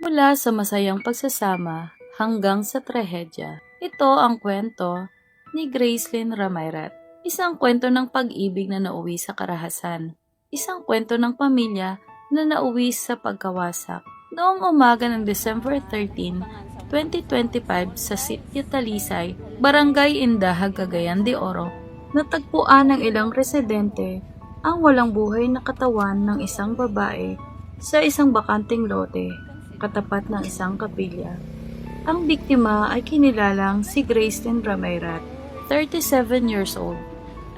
Mula sa masayang pagsasama hanggang sa trahedya. Ito ang kwento ni Gracelyn Ramayrat. Isang kwento ng pag-ibig na nauwi sa karahasan. Isang kwento ng pamilya na nauwi sa pagkawasak. Noong umaga ng December 13, 2025 sa Sitio Talisay, Barangay Indahag, Cagayan de Oro, natagpuan ng ilang residente ang walang buhay na katawan ng isang babae sa isang bakanting lote katapat ng isang kapilya. Ang biktima ay kinilalang si Gracelyn Ramayrat, 37 years old,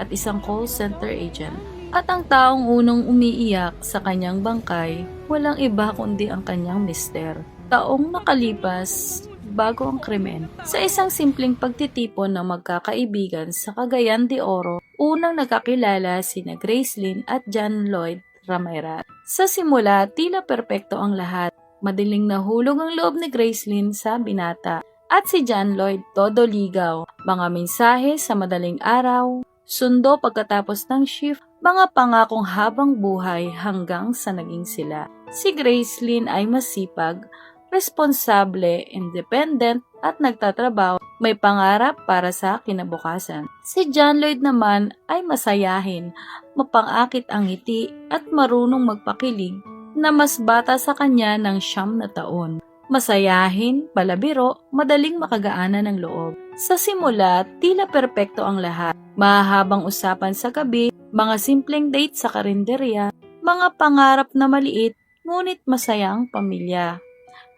at isang call center agent. At ang taong unang umiiyak sa kanyang bangkay, walang iba kundi ang kanyang mister. Taong nakalipas bago ang krimen. Sa isang simpleng pagtitipon ng magkakaibigan sa Cagayan de Oro, unang nagkakilala sina Gracelyn at John Lloyd Ramayrat. Sa simula, tila perpekto ang lahat. Madaling nahulog ang loob ni Gracelyn sa binata. At si John Lloyd, todo ligaw. Mga mensahe sa madaling araw, sundo pagkatapos ng shift, mga pangakong habang buhay hanggang sa naging sila. Si Gracelyn ay masipag, responsable, independent at nagtatrabaho, may pangarap para sa kinabukasan. Si John Lloyd naman ay masayahin, mapangakit ang ngiti at marunong magpakilig na mas bata sa kanya ng 9 na taon. Masayahin, palabiro, madaling makagaanan ng loob. Sa simula, tila perpekto ang lahat. Mahahabang usapan sa gabi, mga simpleng date sa karinderya, mga pangarap na maliit, ngunit masaya ang pamilya.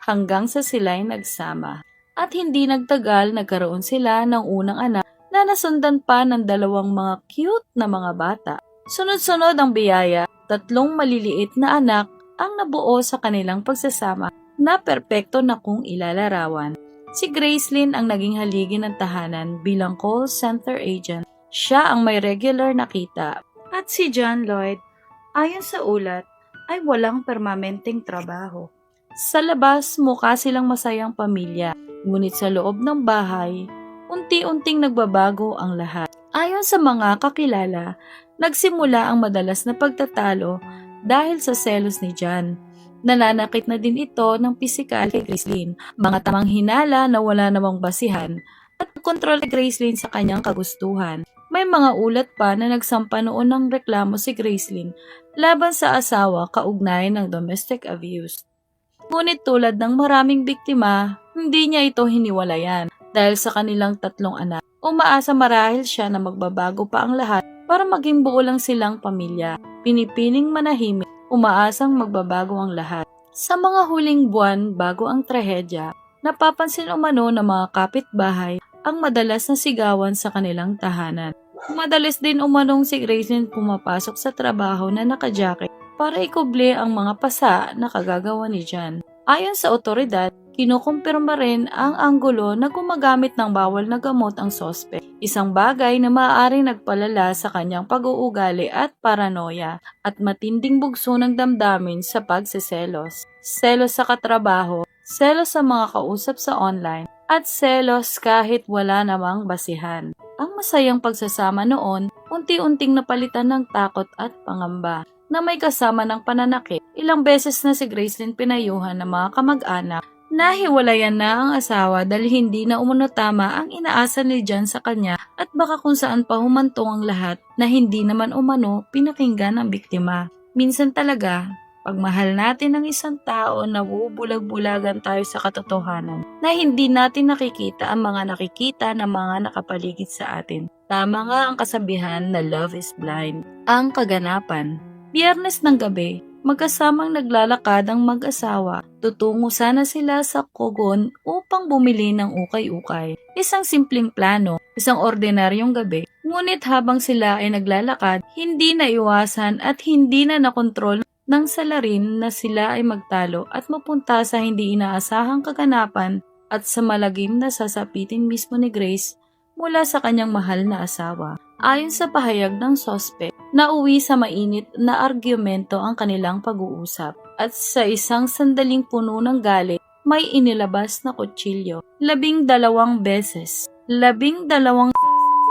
Hanggang sa sila'y nagsama. At hindi nagtagal, nagkaroon sila ng unang anak na nasundan pa ng 2 mga cute na mga bata. Sunod-sunod ang biyaya, 3 maliliit na anak ang nabuo sa kanilang pagsasama na perpekto na kung ilalarawan. Si Gracelyn ang naging haligi ng tahanan bilang call center agent. Siya ang may regular na kita. At si John Lloyd, ayon sa ulat, ay walang permanenteng trabaho. Sa labas, mukha silang masayang pamilya. Ngunit sa loob ng bahay, unti-unting nagbabago ang lahat. Ayon sa mga kakilala, nagsimula ang madalas na pagtatalo dahil sa selos ni John. Nananakit na din ito ng pisikal kay Gracelyn, mga tamang hinala na wala namang basihan, at kontrol kay Gracelyn sa kanyang kagustuhan. May mga ulat pa na nagsampa noon ng reklamo si Gracelyn laban sa asawa kaugnay ng domestic abuse. Ngunit tulad ng maraming biktima, hindi niya ito hiniwalayan dahil sa kanilang 3 anak. Umaasa marahil siya na magbabago pa ang lahat para maging buo lang silang pamilya. Pinipiling manahimik, umaasang magbabago ang lahat. Sa mga huling buwan bago ang trahedya, napapansin umano ng mga kapitbahay ang madalas na sigawan sa kanilang tahanan. Madalas din umanong si Gracelyn pumapasok sa trabaho na nakajacket para ikuble ang mga pasa na kagagawa ni John. Ayon sa otoridad, kinukumpirma rin ang anggulo na gumagamit ng bawal na gamot ang sospek. Isang bagay na maaaring nagpalala sa kanyang pag-uugali at paranoia at matinding bugso ng damdamin sa pagseselos. Selos sa katrabaho, selos sa mga kausap sa online, at selos kahit wala namang basihan. Ang masayang pagsasama noon, unti-unting napalitan ng takot at pangamba na may kasama ng pananakit. Ilang beses na si Gracelyn pinayuhan ng mga kamag-anak. Nahiwalayan na ang asawa dahil hindi na umano tama ang inaasa ni John sa kanya at baka kung saan pa humantong ang lahat na hindi naman umano pinakinggan ng biktima. Minsan talaga, pag mahal natin ang isang tao, nabubulag-bulagan tayo sa katotohanan na hindi natin nakikita ang mga nakikita ng mga nakapaligid sa atin. Tama nga ang kasabihan na love is blind. Ang kaganapan. Biyernes ng gabi, magkasamang naglalakad ang mag-asawa. Tutungo sana sila sa Kogon upang bumili ng ukay-ukay. Isang simpleng plano, isang ordinaryong gabi. Ngunit habang sila ay naglalakad, hindi na iwasan at hindi na nakontrol ng salarin na sila ay magtalo at mapunta sa hindi inaasahang kaganapan at sa malagim na sasapitin mismo ni Grace mula sa kanyang mahal na asawa. Ayon sa pahayag ng sospek, nauwi sa mainit na argumento ang kanilang pag-uusap at sa isang sandaling puno ng galit, may inilabas na kutsilyo. 12 beses. 12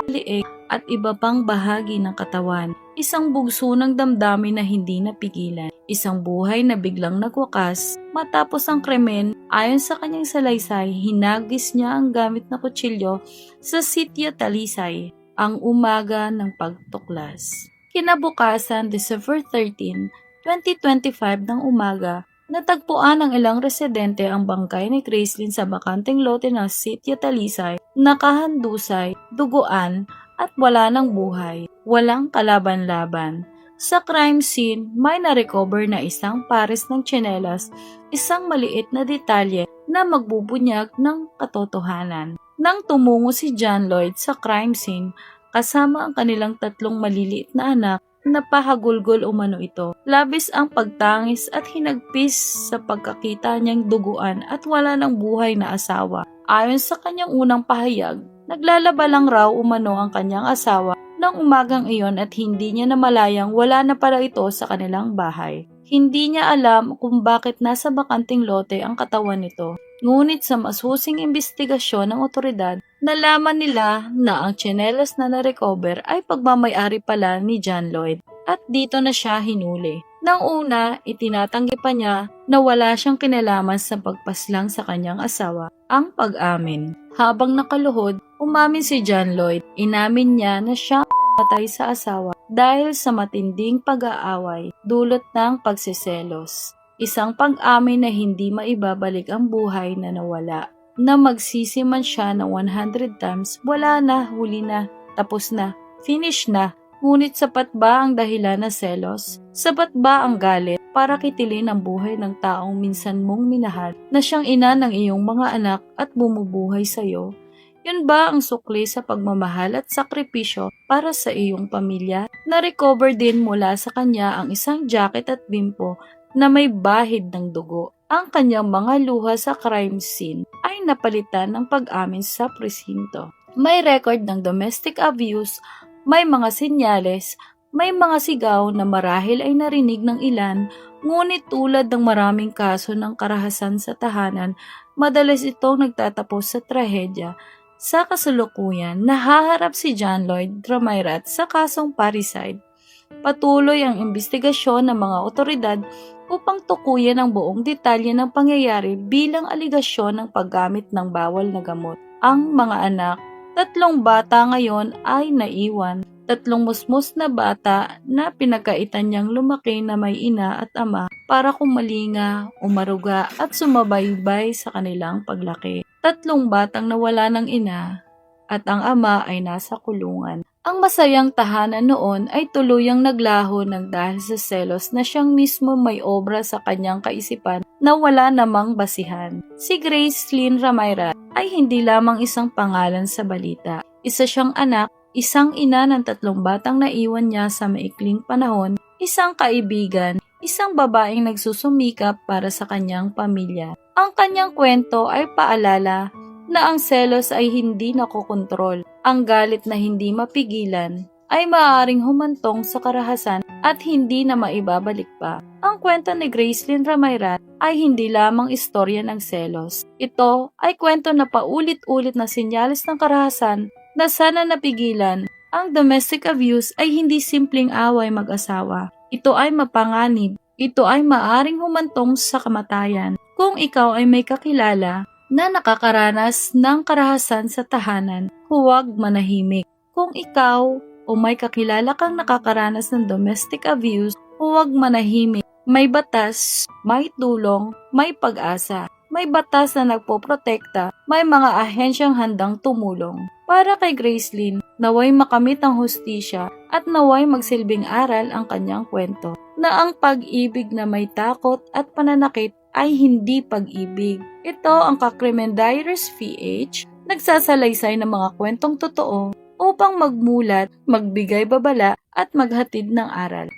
liig at iba pang bahagi ng katawan. Isang bugso ng damdamin na hindi napigilan. Isang buhay na biglang nagwakas matapos ang krimen. Ayon sa kanyang salaysay, hinagis niya ang gamit na kutsilyo sa sitio Talisay ang umaga ng pagtuklas. Kinabukasan, December 13, 2025 ng umaga, natagpuan ng ilang residente ang bangkay ni Gracelyn sa bakanteng lote ng sitio Talisay, nakahandusay, duguan, at wala ng buhay, walang kalaban-laban. Sa crime scene, may na-recover na isang pares ng tsinelas, isang maliit na detalye na magbubunyag ng katotohanan. Nang tumungo si John Lloyd sa crime scene, kasama ang kanilang 3 maliliit na anak, napahagulgol umano ito. Labis ang pagtangis at hinagpis sa pagkakita niyang duguan at wala ng buhay na asawa. Ayon sa kanyang unang pahayag, naglalaba lang raw umano ang kanyang asawa ng umagang iyon at hindi niya namalayang wala na pala ito sa kanilang bahay. Hindi niya alam kung bakit nasa bakanting lote ang katawan nito. Ngunit sa masusing imbestigasyon ng otoridad, nalaman nila na ang tsinelas na na-recover ay pagmamay-ari pala ni John Lloyd at dito na siya hinuli. Nang una, itinatanggi pa niya na wala siyang kinalaman sa pagpaslang sa kanyang asawa, ang pag-amin. Habang nakaluhod, umamin si John Lloyd. Inamin niya na siya patay sa asawa dahil sa matinding pag-aaway dulot ng pagsiselos. Isang pag-amin na hindi maibabalik ang buhay na nawala. Na magsisi man siya ng 100 times, wala na, huli na, tapos na, finish na. Ngunit sapat ba ang dahilan na selos? Sapat ba ang galit para kitilin ang buhay ng taong minsan mong minahal na siyang ina ng iyong mga anak at bumubuhay sa iyo? Yun ba ang sukli sa pagmamahal at sakripisyo para sa iyong pamilya? Na-recover din mula sa kanya ang isang jacket at bimpo na may bahid ng dugo. Ang kanyang mga luha sa crime scene ay napalitan ng pag-amin sa presinto. May record ng domestic abuse, may mga senyales, may mga sigaw na marahil ay narinig ng ilan, ngunit tulad ng maraming kaso ng karahasan sa tahanan, madalas itong nagtatapos sa trahedya. Sa kasalukuyan, nahaharap si John Lloyd Ramairat sa kasong parricide. Patuloy ang imbestigasyon ng mga otoridad upang tukuyin ang buong detalye ng pangyayari bilang aligasyon ng paggamit ng bawal na gamot. Ang mga anak, 3 bata ngayon ay naiwan. 3 musmus na bata na pinagkaitan niyang lumaki na may ina at ama para kumalinga, umaruga at sumabaybay sa kanilang paglaki. 3 batang nawala ng ina at ang ama ay nasa kulungan. Ang masayang tahanan noon ay tuluyang naglaho ng dahil sa selos na siyang mismo may obra sa kanyang kaisipan na wala namang basihan. Si Gracelyn Ramairat ay hindi lamang isang pangalan sa balita. Isa siyang anak, isang ina ng 3 batang naiwan niya sa maikling panahon, isang kaibigan, isang babaeng nagsusumikap para sa kanyang pamilya. Ang kanyang kwento ay paalala na ang selos ay hindi nakokontrol. Ang galit na hindi mapigilan ay maaaring humantong sa karahasan at hindi na maibabalik pa. Ang kwento ni Gracelyn Ramairat ay hindi lamang istorya ng selos. Ito ay kwento na paulit-ulit na senyales ng karahasan na sana napigilan. Ang domestic abuse ay hindi simpleng away mag-asawa. Ito ay mapanganib. Ito ay maaaring humantong sa kamatayan. Kung ikaw ay may kakilala na nakakaranas ng karahasan sa tahanan, huwag manahimik. Kung ikaw o may kakilala kang nakakaranas ng domestic abuse, huwag manahimik. May batas, may tulong, may pag-asa. May batas na nagpoprotekta, may mga ahensyang handang tumulong. Para kay Gracelyn, naway makamit ang hustisya at naway magsilbing aral ang kanyang kwento na ang pag-ibig na may takot at pananakit ay hindi pag-ibig. Ito ang Ka-Krimen Diaries PH, nagsasalaysay ng mga kwentong totoo upang magmulat, magbigay babala at maghatid ng aral.